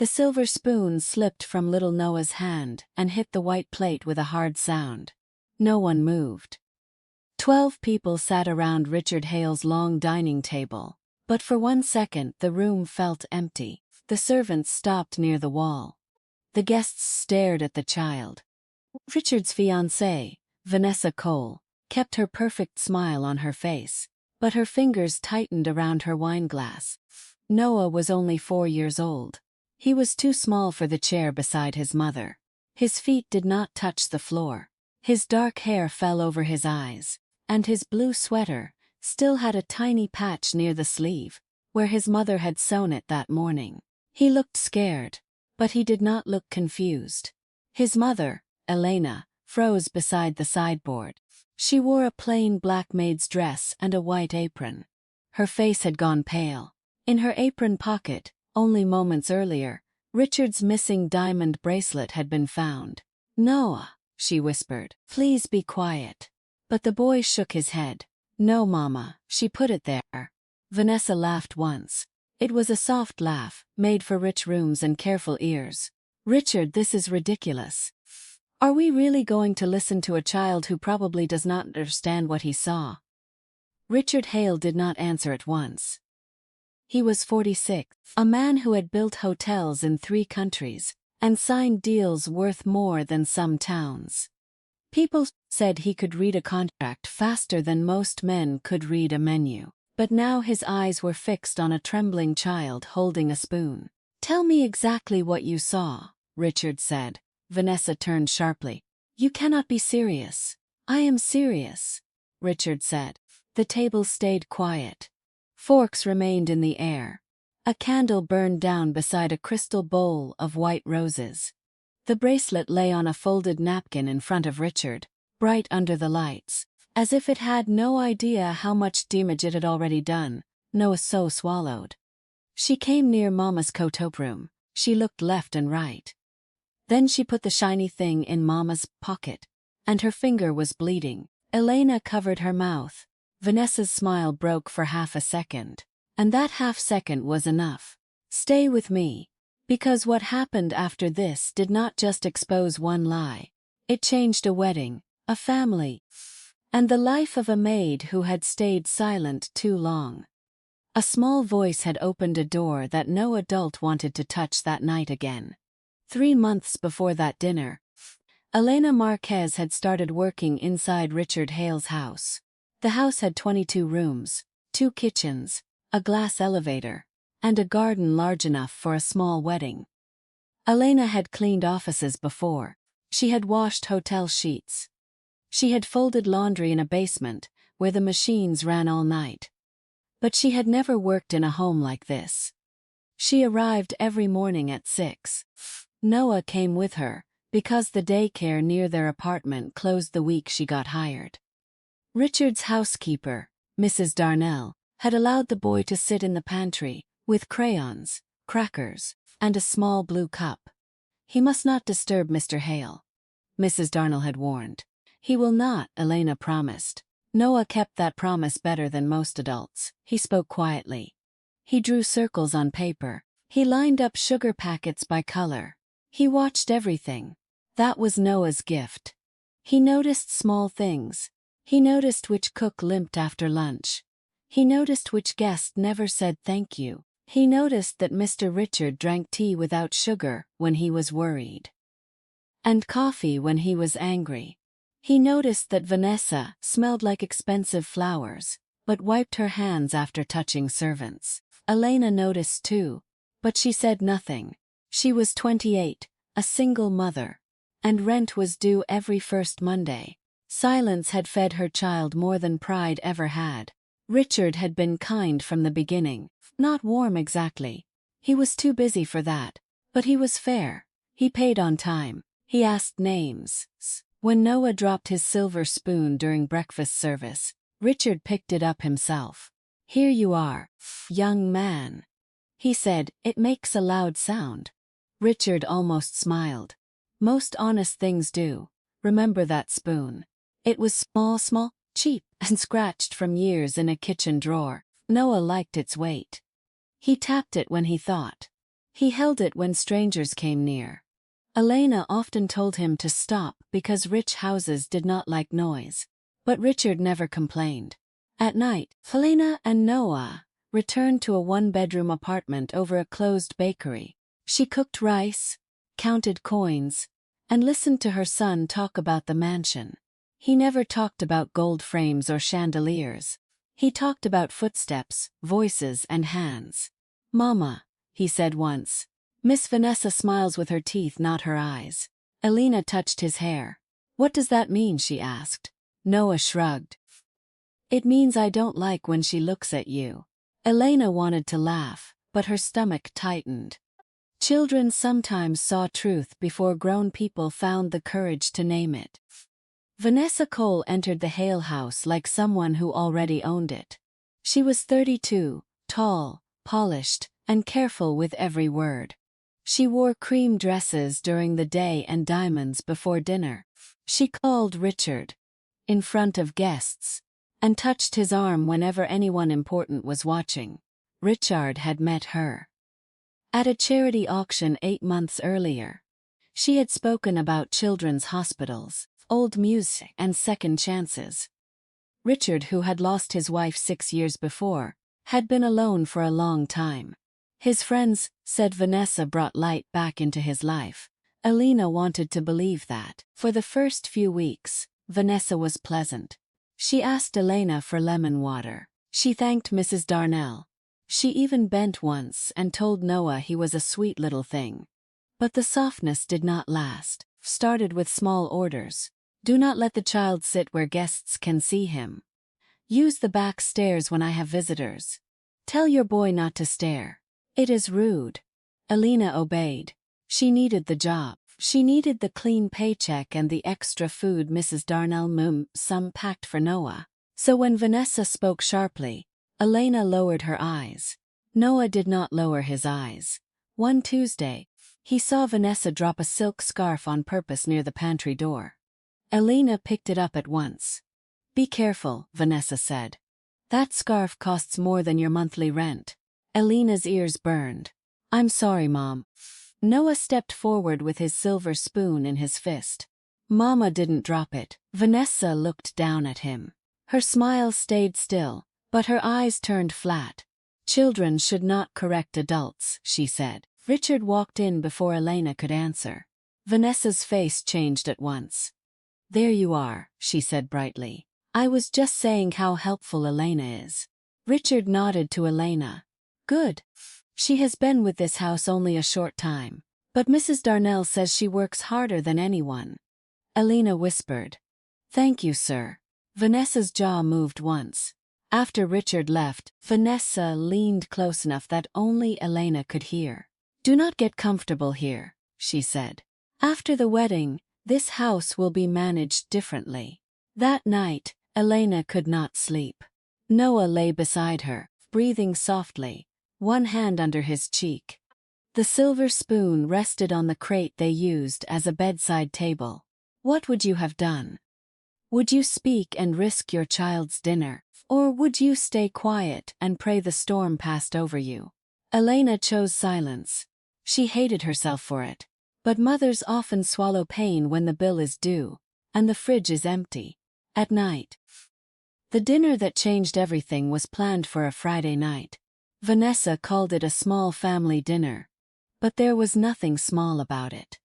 The silver spoon slipped from little Noah's hand and hit the white plate with a hard sound. No one moved. 12 people sat around Richard Hale's long dining table, but for 1 second the room felt empty. The servants stopped near the wall. The guests stared at the child. Richard's fiancée, Vanessa Cole, kept her perfect smile on her face, but her fingers tightened around her wineglass. Noah was only 4 years old. He was too small for the chair beside his mother. His feet did not touch the floor. His dark hair fell over his eyes, and his blue sweater still had a tiny patch near the sleeve, where his mother had sewn it that morning. He looked scared, but he did not look confused. His mother, Elena, froze beside the sideboard. She wore a plain black maid's dress and a white apron. Her face had gone pale. In her apron pocket, only moments earlier, Richard's missing diamond bracelet had been found. "Noah," she whispered, "please be quiet." But the boy shook his head. "No, Mama, she put it there." Vanessa laughed once. It was a soft laugh, made for rich rooms and careful ears. "Richard, this is ridiculous. Are we really going to listen to a child who probably does not understand what he saw?" Richard Hale did not answer at once. He was 46, a man who had built hotels in 3 countries, and signed deals worth more than some towns. People said he could read a contract faster than most men could read a menu, but now his eyes were fixed on a trembling child holding a spoon. "Tell me exactly what you saw," Richard said. Vanessa turned sharply. "You cannot be serious." "I am serious," Richard said. The table stayed quiet. Forks remained in the air. A candle burned down beside a crystal bowl of white roses. The bracelet lay on a folded napkin in front of Richard, bright under the lights. As if it had no idea how much damage it had already done, Noah so swallowed. She came near Mama's coat room. She looked left and right. Then she put the shiny thing in Mama's pocket, and her finger was bleeding. Elena covered her mouth. Vanessa's smile broke for half a second. And that half second was enough. "Stay with me." Because what happened after this did not just expose one lie. It changed a wedding, a family, and the life of a maid who had stayed silent too long. A small voice had opened a door that no adult wanted to touch that night again. 3 months before that dinner, Elena Marquez had started working inside Richard Hale's house. The house had 22 rooms, 2 kitchens, a glass elevator, and a garden large enough for a small wedding. Elena had cleaned offices before. She had washed hotel sheets. She had folded laundry in a basement, where the machines ran all night. But she had never worked in a home like this. She arrived every morning at 6. Noah came with her, because the daycare near their apartment closed the week she got hired. Richard's housekeeper, Mrs. Darnell, had allowed the boy to sit in the pantry, with crayons, crackers, and a small blue cup. "He must not disturb Mr. Hale," Mrs. Darnell had warned. "He will not," Elena promised. Noah kept that promise better than most adults. He spoke quietly. He drew circles on paper. He lined up sugar packets by color. He watched everything. That was Noah's gift. He noticed small things. He noticed which cook limped after lunch. He noticed which guest never said thank you. He noticed that Mr. Richard drank tea without sugar when he was worried, and coffee when he was angry. He noticed that Vanessa smelled like expensive flowers, but wiped her hands after touching servants. Elena noticed too, but she said nothing. She was 28, a single mother, and rent was due every first Monday. Silence had fed her child more than pride ever had. Richard had been kind from the beginning, not warm exactly. He was too busy for that, but he was fair. He paid on time. He asked names. When Noah dropped his silver spoon during breakfast service, Richard picked it up himself. "Here you are, young man," he said. "It makes a loud sound." Richard almost smiled. "Most honest things do. Remember that spoon? It was small, cheap, and scratched from years in a kitchen drawer. Noah liked its weight. He tapped it when he thought. He held it when strangers came near. Elena often told him to stop because rich houses did not like noise. But Richard never complained. At night, Helena and Noah returned to a one-bedroom apartment over a closed bakery. She cooked rice, counted coins, and listened to her son talk about the mansion. He never talked about gold frames or chandeliers. He talked about footsteps, voices, and hands. "Mama," he said once. Miss Vanessa smiles with her teeth, not her eyes. Elena touched his hair. "What does that mean?" she asked. Noah shrugged. "It means I don't like when she looks at you." Elena wanted to laugh, but her stomach tightened. Children sometimes saw truth before grown people found the courage to name it. Vanessa Cole entered the Hale house like someone who already owned it. She was 32, tall, polished, and careful with every word. She wore cream dresses during the day and diamonds before dinner. She called Richard in front of guests and touched his arm whenever anyone important was watching. Richard had met her at a charity auction 8 months earlier. She had spoken about children's hospitals, old music, and second chances. Richard, who had lost his wife 6 years before, had been alone for a long time. His friends said Vanessa brought light back into his life. Elena wanted to believe that. For the first few weeks, Vanessa was pleasant. She asked Elena for lemon water. She thanked Mrs. Darnell. She even bent once and told Noah he was a sweet little thing. But the softness did not last. Started with small orders. "Do not let the child sit where guests can see him. Use the back stairs when I have visitors. Tell your boy not to stare. It is rude." Elena obeyed. She needed the job. She needed the clean paycheck and the extra food Mrs. Darnell some packed for Noah. So when Vanessa spoke sharply, Elena lowered her eyes. Noah did not lower his eyes. One Tuesday, he saw Vanessa drop a silk scarf on purpose near the pantry door. Elena picked it up at once. "Be careful," Vanessa said. "That scarf costs more than your monthly rent." Elena's ears burned. "I'm sorry, Mom." Noah stepped forward with his silver spoon in his fist. Mama didn't drop it. Vanessa looked down at him. Her smile stayed still, but her eyes turned flat. "Children should not correct adults," she said. Richard walked in before Elena could answer. Vanessa's face changed at once. "There you are," she said brightly. "I was just saying how helpful Elena is." Richard nodded to Elena. "Good. She has been with this house only a short time, but Mrs. Darnell says she works harder than anyone." Elena whispered. "Thank you, sir." Vanessa's jaw moved once. After Richard left, Vanessa leaned close enough that only Elena could hear. "Do not get comfortable here," she said. "After the wedding, this house will be managed differently." That night, Elena could not sleep. Noah lay beside her, breathing softly, one hand under his cheek. The silver spoon rested on the crate they used as a bedside table. "What would you have done? Would you speak and risk your child's dinner, or would you stay quiet and pray the storm passed over you?" Elena chose silence. She hated herself for it. But mothers often swallow pain when the bill is due, and the fridge is empty. At night, the dinner that changed everything was planned for a Friday night. Vanessa called it a small family dinner, but there was nothing small about it.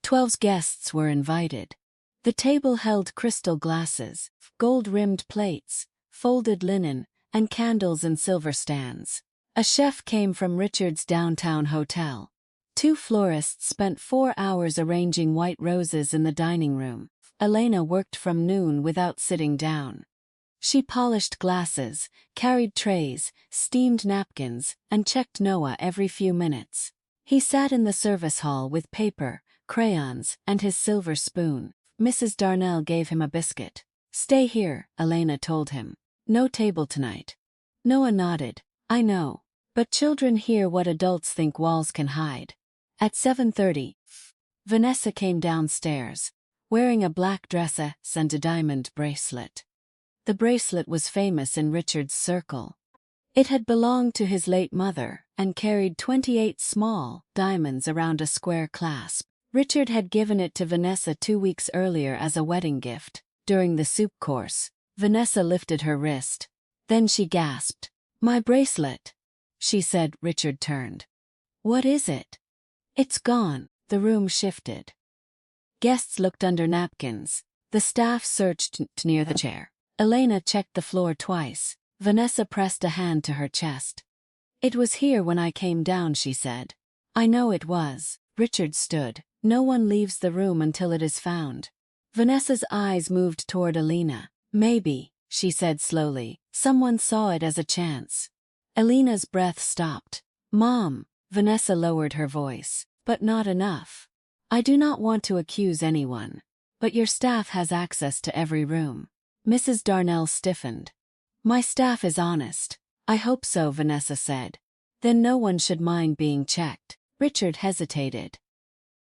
12 guests were invited. The table held crystal glasses, gold-rimmed plates, folded linen, and candles in silver stands. A chef came from Richard's downtown hotel. 2 florists spent 4 hours arranging white roses in the dining room. Elena worked from noon without sitting down. She polished glasses, carried trays, steamed napkins, and checked Noah every few minutes. He sat in the service hall with paper, crayons, and his silver spoon. Mrs. Darnell gave him a biscuit. "Stay here," Elena told him. "No table tonight." Noah nodded. "I know. But children hear what adults think walls can hide." At 7:30, Vanessa came downstairs, wearing a black dress and a diamond bracelet. The bracelet was famous in Richard's circle. It had belonged to his late mother, and carried 28 small diamonds around a square clasp. Richard had given it to Vanessa 2 weeks earlier as a wedding gift. During the soup course, Vanessa lifted her wrist. Then she gasped. "My bracelet," she said. Richard turned. "What is it?" "It's gone." The room shifted. Guests looked under napkins. The staff searched near the chair. Elena checked the floor twice. Vanessa pressed a hand to her chest. "It was here when I came down," she said. "I know it was." Richard stood. "No one leaves the room until it is found." Vanessa's eyes moved toward Elena. "Maybe," she said slowly, "someone saw it as a chance." Elena's breath stopped. "Mom," Vanessa lowered her voice, "but not enough. I do not want to accuse anyone, but your staff has access to every room." Mrs. Darnell stiffened. "My staff is honest." "I hope so," Vanessa said. "Then no one should mind being checked." Richard hesitated.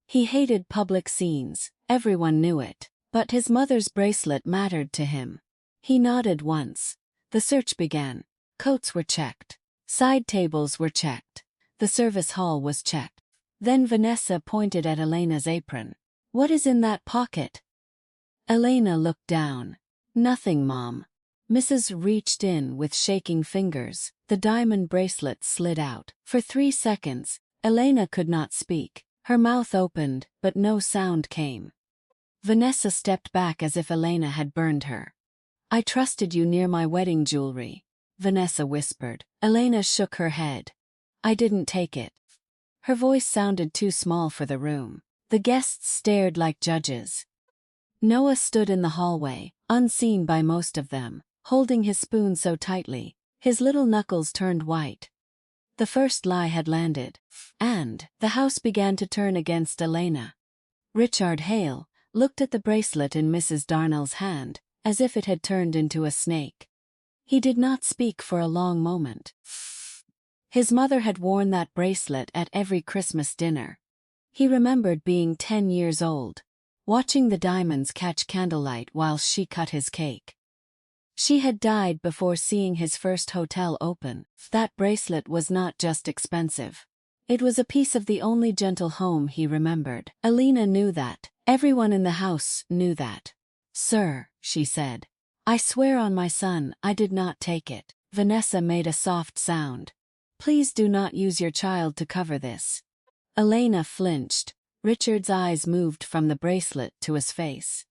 He hated public scenes, everyone knew it, but his mother's bracelet mattered to him. He nodded once. The search began. Coats were checked. Side tables were checked. The service hall was checked. Then Vanessa pointed at Elena's apron. "What is in that pocket?" Elena looked down. "Nothing, Mom." Mrs. reached in with shaking fingers. The diamond bracelet slid out. For 3 seconds, Elena could not speak. Her mouth opened, but no sound came. Vanessa stepped back as if Elena had burned her. "I trusted you near my wedding jewelry," Vanessa whispered. Elena shook her head. "I didn't take it." Her voice sounded too small for the room. The guests stared like judges. Noah stood in the hallway, unseen by most of them, holding his spoon so tightly, his little knuckles turned white. The first lie had landed, and the house began to turn against Elena. Richard Hale looked at the bracelet in Mrs. Darnell's hand, as if it had turned into a snake. He did not speak for a long moment. His mother had worn that bracelet at every Christmas dinner. He remembered being 10 years old, watching the diamonds catch candlelight while she cut his cake. She had died before seeing his first hotel open. That bracelet was not just expensive. It was a piece of the only gentle home he remembered. Elena knew that. Everyone in the house knew that. "Sir," she said, "I swear on my son I did not take it." Vanessa made a soft sound. "Please do not use your child to cover this." Elena flinched. Richard's eyes moved from the bracelet to his face.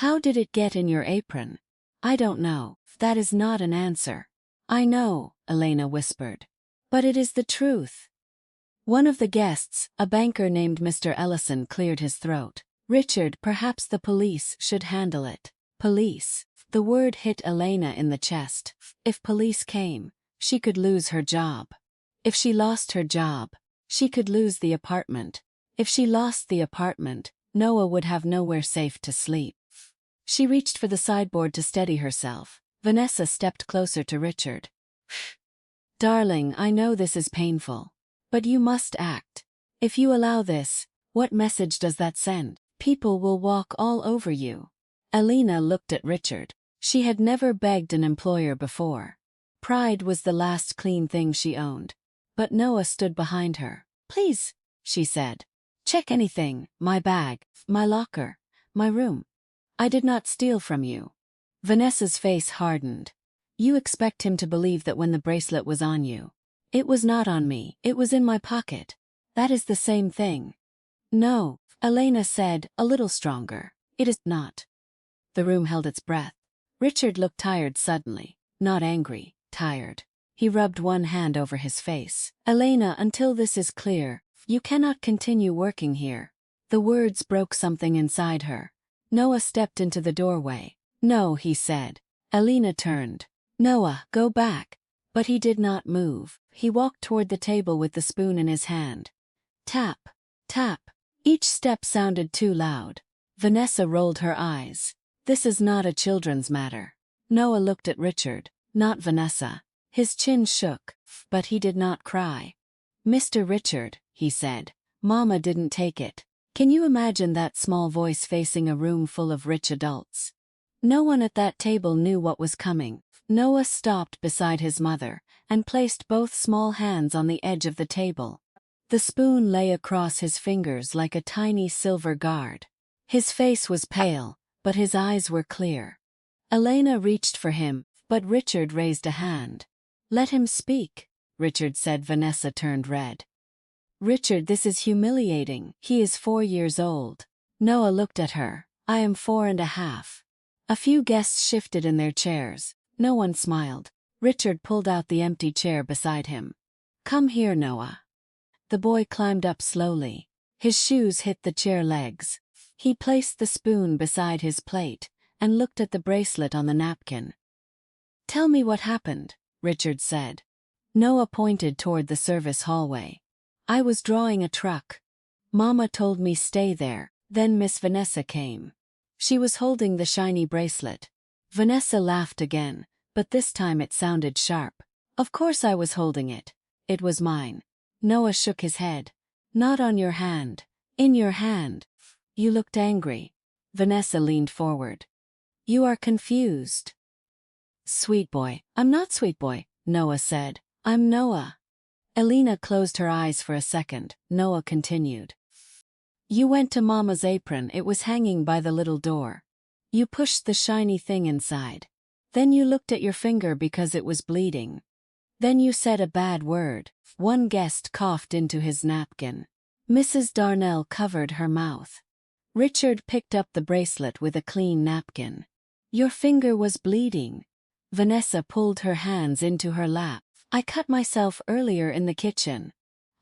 "How did it get in your apron?" "I don't know." "That is not an answer." "I know," Elena whispered. "But it is the truth." One of the guests, a banker named Mr. Ellison, cleared his throat. "Richard, perhaps the police should handle it." Police. The word hit Elena in the chest. If police came, she could lose her job. If she lost her job, she could lose the apartment. If she lost the apartment, Noah would have nowhere safe to sleep. She reached for the sideboard to steady herself. Vanessa stepped closer to Richard. "Darling, I know this is painful. But you must act. If you allow this, what message does that send? People will walk all over you." Elena looked at Richard. She had never begged an employer before. Pride was the last clean thing she owned. But Noah stood behind her. "Please," she said. "Check anything, my bag, my locker, my room. I did not steal from you." Vanessa's face hardened. "You expect him to believe that when the bracelet was on you. It was not on me, it was in my pocket. That is the same thing." "No," Elena said, a little stronger. "It is not." The room held its breath. Richard looked tired suddenly, not angry, tired. He rubbed one hand over his face. "Elena, until this is clear, you cannot continue working here." The words broke something inside her. Noah stepped into the doorway. "No," he said. Elena turned. "Noah, go back." But he did not move. He walked toward the table with the spoon in his hand. Tap, tap. Each step sounded too loud. Vanessa rolled her eyes. "This is not a children's matter." Noah looked at Richard, not Vanessa. His chin shook, but he did not cry. "Mr. Richard," he said, "Mama didn't take it." Can you imagine that small voice facing a room full of rich adults? No one at that table knew what was coming. Noah stopped beside his mother and placed both small hands on the edge of the table. The spoon lay across his fingers like a tiny silver guard. His face was pale, but his eyes were clear. Elena reached for him, but Richard raised a hand. "Let him speak," Richard said. Vanessa turned red. "Richard, this is humiliating. He is 4 years old." Noah looked at her. "I am 4.5. A few guests shifted in their chairs. No one smiled. Richard pulled out the empty chair beside him. "Come here, Noah." The boy climbed up slowly. His shoes hit the chair legs. He placed the spoon beside his plate and looked at the bracelet on the napkin. "Tell me what happened," Richard said. Noah pointed toward the service hallway. "I was drawing a truck. Mama told me stay there, then Miss Vanessa came. She was holding the shiny bracelet." Vanessa laughed again, but this time it sounded sharp. "Of course I was holding it. It was mine." Noah shook his head. "Not on your hand. In your hand. You looked angry." Vanessa leaned forward. "You are confused." "Sweet boy." "I'm not sweet boy," Noah said. "I'm Noah." Elena closed her eyes for a second. Noah continued. "You went to Mama's apron. It was hanging by the little door. You pushed the shiny thing inside. Then you looked at your finger because it was bleeding. Then you said a bad word." One guest coughed into his napkin. Mrs. Darnell covered her mouth. Richard picked up the bracelet with a clean napkin. "Your finger was bleeding." Vanessa pulled her hands into her lap. "I cut myself earlier in the kitchen.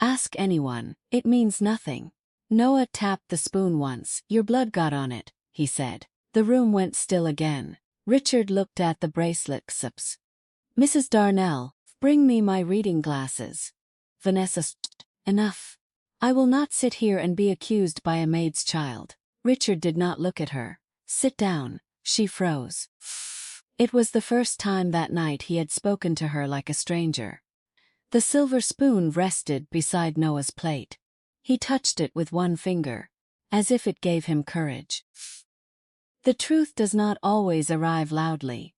Ask anyone, it means nothing." Noah tapped the spoon once. "Your blood got on it," he said. The room went still again. Richard looked at the bracelet. "Mrs. Darnell, bring me my reading glasses." Vanessa "Enough. I will not sit here and be accused by a maid's child." Richard did not look at her. "Sit down." She froze. It was the first time that night he had spoken to her like a stranger. The silver spoon rested beside Noah's plate. He touched it with one finger, as if it gave him courage. The truth does not always arrive loudly.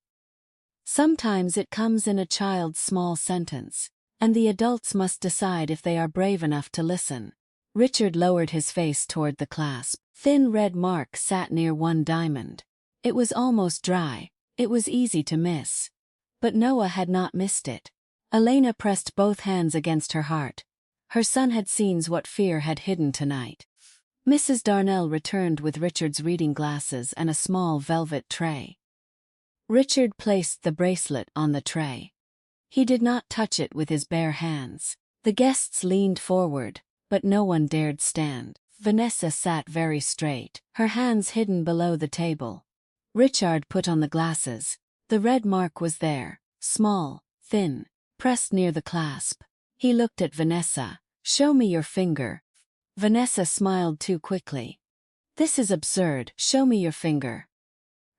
Sometimes it comes in a child's small sentence, and the adults must decide if they are brave enough to listen. Richard lowered his face toward the clasp. Thin red mark sat near one diamond. It was almost dry. It was easy to miss. But Noah had not missed it. Elena pressed both hands against her heart. Her son had seen what fear had hidden tonight. Mrs. Darnell returned with Richard's reading glasses and a small velvet tray. Richard placed the bracelet on the tray. He did not touch it with his bare hands. The guests leaned forward, but no one dared stand. Vanessa sat very straight, her hands hidden below the table. Richard put on the glasses. The red mark was there, small, thin, pressed near the clasp. He looked at Vanessa. "Show me your finger." Vanessa smiled too quickly. "This is absurd. Show me your finger."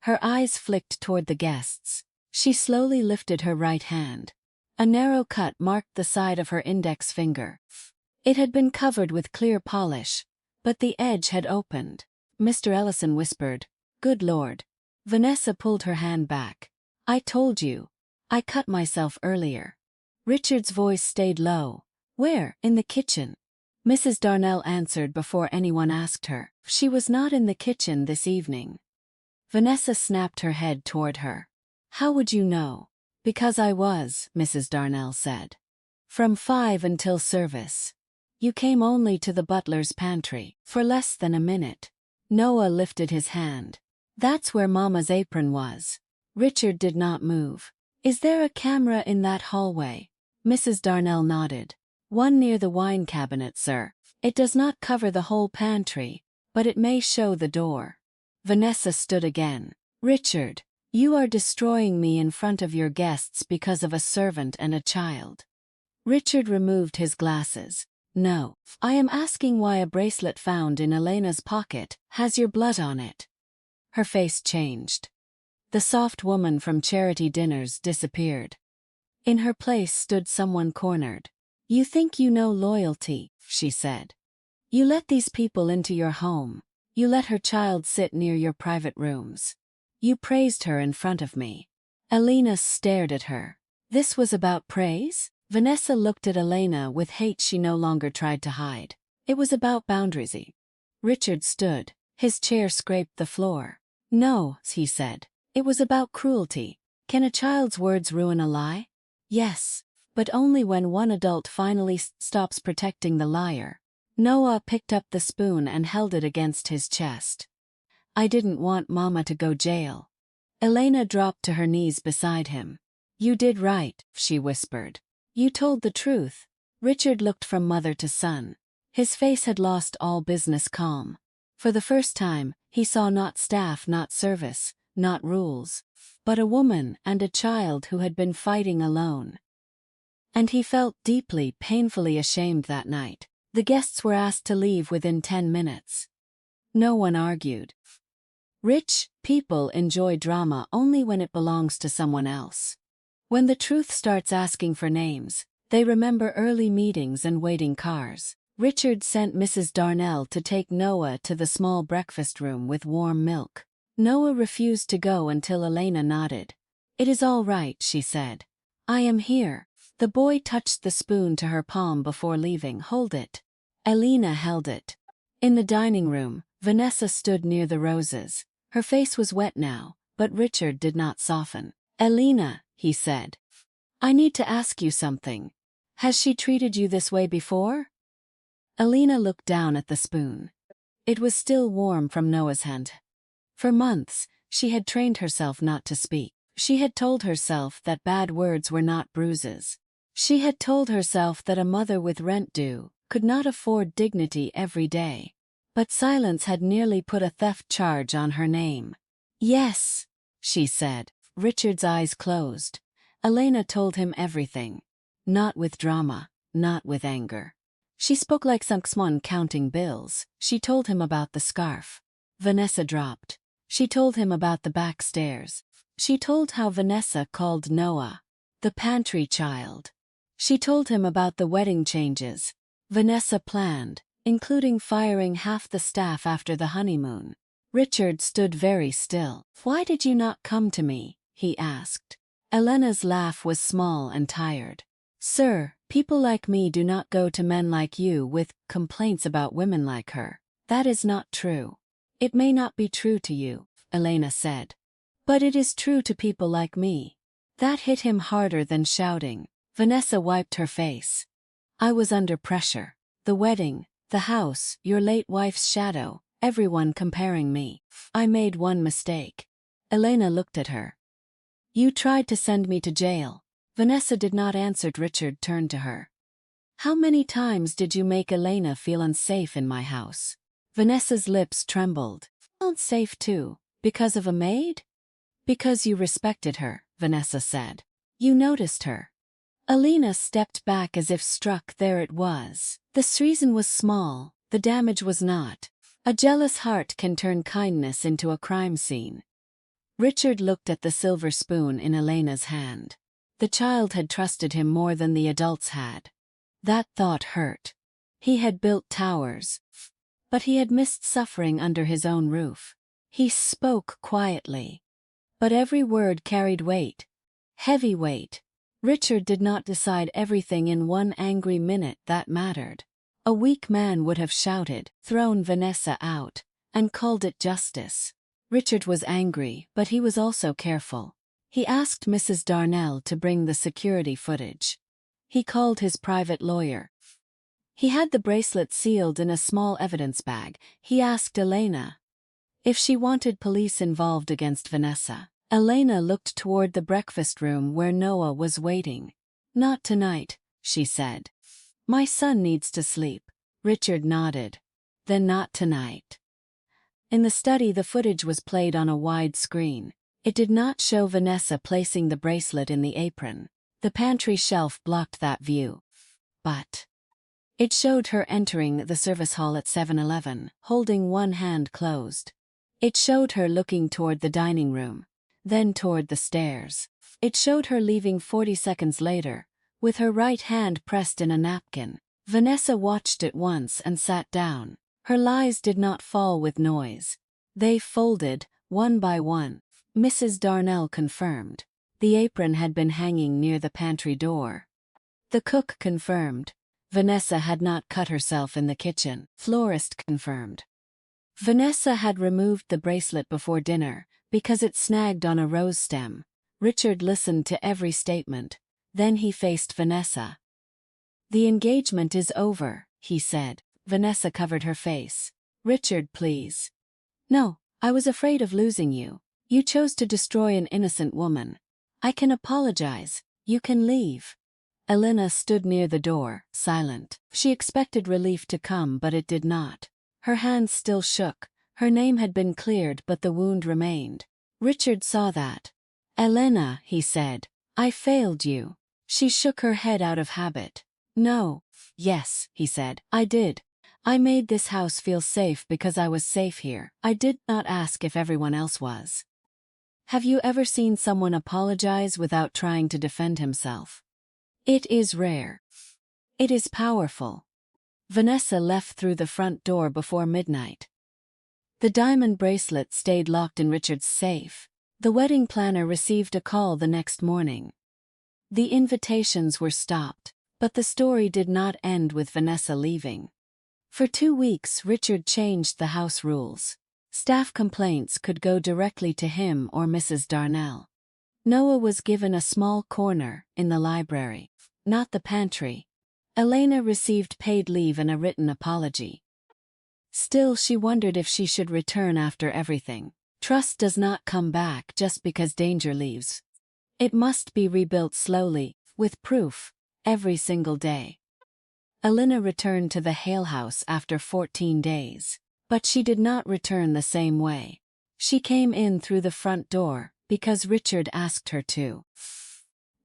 Her eyes flicked toward the guests. She slowly lifted her right hand. A narrow cut marked the side of her index finger. It had been covered with clear polish, but the edge had opened. Mr. Ellison whispered, "Good Lord." Vanessa pulled her hand back. "I told you. I cut myself earlier." Richard's voice stayed low. "Where? In the kitchen?" Mrs. Darnell answered before anyone asked her. "She was not in the kitchen this evening." Vanessa snapped her head toward her. "How would you know?" "Because I was," Mrs. Darnell said. "From 5 until service. You came only to the butler's pantry, for less than a minute." Noah lifted his hand. "That's where Mama's apron was." Richard did not move. "Is there a camera in that hallway?" Mrs. Darnell nodded. "One near the wine cabinet, sir. It does not cover the whole pantry, but it may show the door." Vanessa stood again. "Richard, you are destroying me in front of your guests because of a servant and a child." Richard removed his glasses. "No, I am asking why a bracelet found in Elena's pocket has your blood on it." Her face changed. The soft woman from charity dinners disappeared. In her place stood someone cornered. "You think you know loyalty," she said. "You let these people into your home. You let her child sit near your private rooms. You praised her in front of me. Elena stared at her. This was about praise? Vanessa looked at Elena with hate she no longer tried to hide. It was about boundaries. Richard stood. His chair scraped the floor. No, he said. It was about cruelty. Can a child's words ruin a lie? Yes, but only when one adult finally stops protecting the liar. Noah picked up the spoon and held it against his chest. I didn't want Mama to go jail. Elena dropped to her knees beside him. You did right, she whispered. You told the truth. Richard looked from mother to son. His face had lost all business calm. For the first time, he saw not staff, not service, not rules, but a woman and a child who had been fighting alone. And he felt deeply, painfully ashamed that night. The guests were asked to leave within 10 minutes. No one argued. Rich people enjoy drama only when it belongs to someone else. When the truth starts asking for names, they remember early meetings and waiting cars. Richard sent Mrs. Darnell to take Noah to the small breakfast room with warm milk. Noah refused to go until Elena nodded. It is all right, she said. I am here. The boy touched the spoon to her palm before leaving. Hold it. Elena held it. In the dining room, Vanessa stood near the roses. Her face was wet now, but Richard did not soften. Elena, he said. I need to ask you something. Has she treated you this way before? Elena looked down at the spoon. It was still warm from Noah's hand. For months, she had trained herself not to speak. She had told herself that bad words were not bruises. She had told herself that a mother with rent due could not afford dignity every day. But silence had nearly put a theft charge on her name. Yes, she said. Richard's eyes closed. Elena told him everything. Not with drama, not with anger. She spoke like someone counting bills. She told him about the scarf. Vanessa dropped. She told him about the back stairs. She told how Vanessa called Noah the pantry child. She told him about the wedding changes Vanessa planned, including firing half the staff after the honeymoon. Richard stood very still. Why did you not come to me? He asked. Elena's laugh was small and tired. Sir, people like me do not go to men like you with complaints about women like her. That is not true. It may not be true to you, Elena said. But it is true to people like me. That hit him harder than shouting. Vanessa wiped her face. I was under pressure. The wedding, the house, your late wife's shadow, everyone comparing me. I made one mistake. Elena looked at her. You tried to send me to jail. Vanessa did not answer. Richard turned to her. How many times did you make Elena feel unsafe in my house? Vanessa's lips trembled. Unsafe too, because of a maid? Because you respected her, Vanessa said. You noticed her. Elena stepped back as if struck. There it was. The reason was small, the damage was not. A jealous heart can turn kindness into a crime scene. Richard looked at the silver spoon in Elena's hand. The child had trusted him more than the adults had. That thought hurt. He had built towers, but he had missed suffering under his own roof. He spoke quietly, but every word carried weight. Heavy weight. Richard did not decide everything in one angry minute that mattered. A weak man would have shouted, thrown Vanessa out, and called it justice. Richard was angry, but he was also careful. He asked Mrs. Darnell to bring the security footage. He called his private lawyer. He had the bracelet sealed in a small evidence bag. He asked Elena if she wanted police involved against Vanessa. Elena looked toward the breakfast room where Noah was waiting. Not tonight, she said. My son needs to sleep. Richard nodded. Then not tonight. In the study, the footage was played on a wide screen. It did not show Vanessa placing the bracelet in the apron. The pantry shelf blocked that view. But it showed her entering the service hall at 7-Eleven, holding one hand closed. It showed her looking toward the dining room, then toward the stairs. It showed her leaving 40 seconds later, with her right hand pressed in a napkin. Vanessa watched it once and sat down. Her lies did not fall with noise. They folded, one by one. Mrs. Darnell confirmed. The apron had been hanging near the pantry door. The cook confirmed. Vanessa had not cut herself in the kitchen. Florist confirmed. Vanessa had removed the bracelet before dinner because it snagged on a rose stem. Richard listened to every statement. Then he faced Vanessa. "The engagement is over," he said. Vanessa covered her face. "Richard, please." "No, I was afraid of losing you. You chose to destroy an innocent woman. I can apologize. You can leave." Elena stood near the door, silent. She expected relief to come, but it did not. Her hands still shook. Her name had been cleared, but the wound remained. Richard saw that. "Elena," he said, "I failed you." She shook her head out of habit. "No." "Yes," he said, "I did. I made this house feel safe because I was safe here. I did not ask if everyone else was." Have you ever seen someone apologize without trying to defend himself? It is rare. It is powerful. Vanessa left through the front door before midnight. The diamond bracelet stayed locked in Richard's safe. The wedding planner received a call the next morning. The invitations were stopped, but the story did not end with Vanessa leaving. For 2 weeks, Richard changed the house rules. Staff complaints could go directly to him or Mrs. Darnell. Noah was given a small corner in the library, not the pantry. Elena received paid leave and a written apology. Still, she wondered if she should return after everything. Trust does not come back just because danger leaves. It must be rebuilt slowly, with proof, every single day. Elena returned to the Hale house after 14 days. But she did not return the same way. She came in through the front door, because Richard asked her to.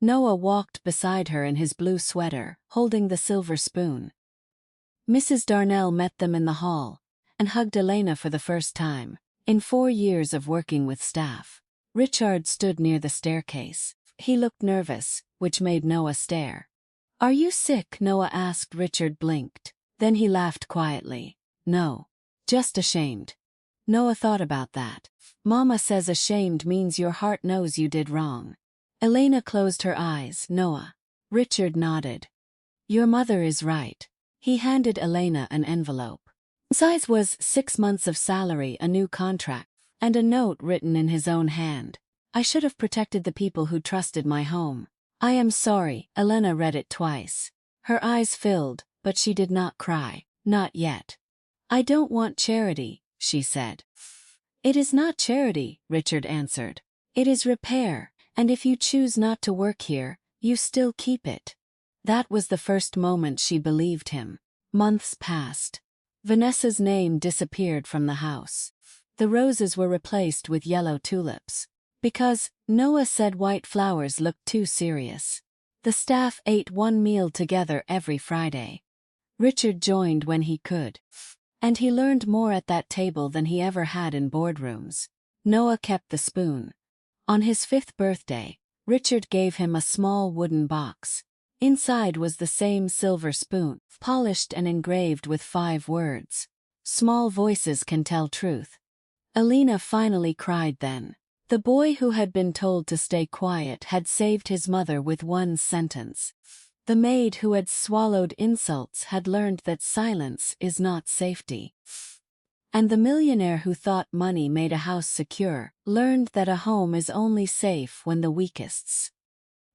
Noah walked beside her in his blue sweater, holding the silver spoon. Mrs. Darnell met them in the hall, and hugged Elena for the first time, in 4 years of working with staff. Richard stood near the staircase. He looked nervous, which made Noah stare. "Are you sick?" Noah asked. Richard blinked. Then he laughed quietly. "No. Just ashamed." Noah thought about that. Mama says ashamed means your heart knows you did wrong. Elena closed her eyes. "Noah." Richard nodded. "Your mother is right." He handed Elena an envelope. Inside was 6 months of salary, a new contract, and a note written in his own hand. "I should have protected the people who trusted my home. I am sorry." Elena read it twice. Her eyes filled, but she did not cry. Not yet. "I don't want charity," she said. "It is not charity," Richard answered. "It is repair, and if you choose not to work here, you still keep it." That was the first moment she believed him. Months passed. Vanessa's name disappeared from the house. The roses were replaced with yellow tulips. Because, Noah said, white flowers looked too serious. The staff ate one meal together every Friday. Richard joined when he could. And he learned more at that table than he ever had in boardrooms. Noah kept the spoon. On his 5th birthday, Richard gave him a small wooden box. Inside was the same silver spoon, polished and engraved with 5 words. "Small voices can tell truth." Elena finally cried then. The boy who had been told to stay quiet had saved his mother with 1 sentence. The maid who had swallowed insults had learned that silence is not safety. And the millionaire who thought money made a house secure learned that a home is only safe when the weakest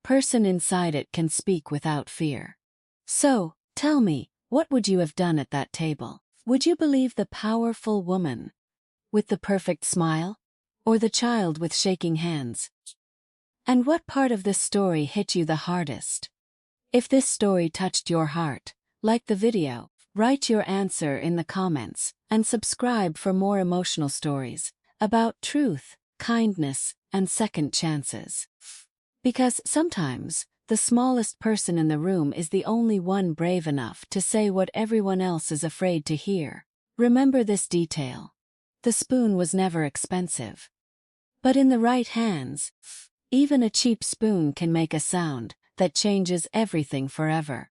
person inside it can speak without fear. So, tell me, what would you have done at that table? Would you believe the powerful woman with the perfect smile? Or the child with shaking hands? And what part of this story hit you the hardest? If this story touched your heart, like the video, write your answer in the comments, and subscribe for more emotional stories about truth, kindness, and second chances. Because sometimes, the smallest person in the room is the only one brave enough to say what everyone else is afraid to hear. Remember this detail. The spoon was never expensive. But in the right hands, even a cheap spoon can make a sound that changes everything forever.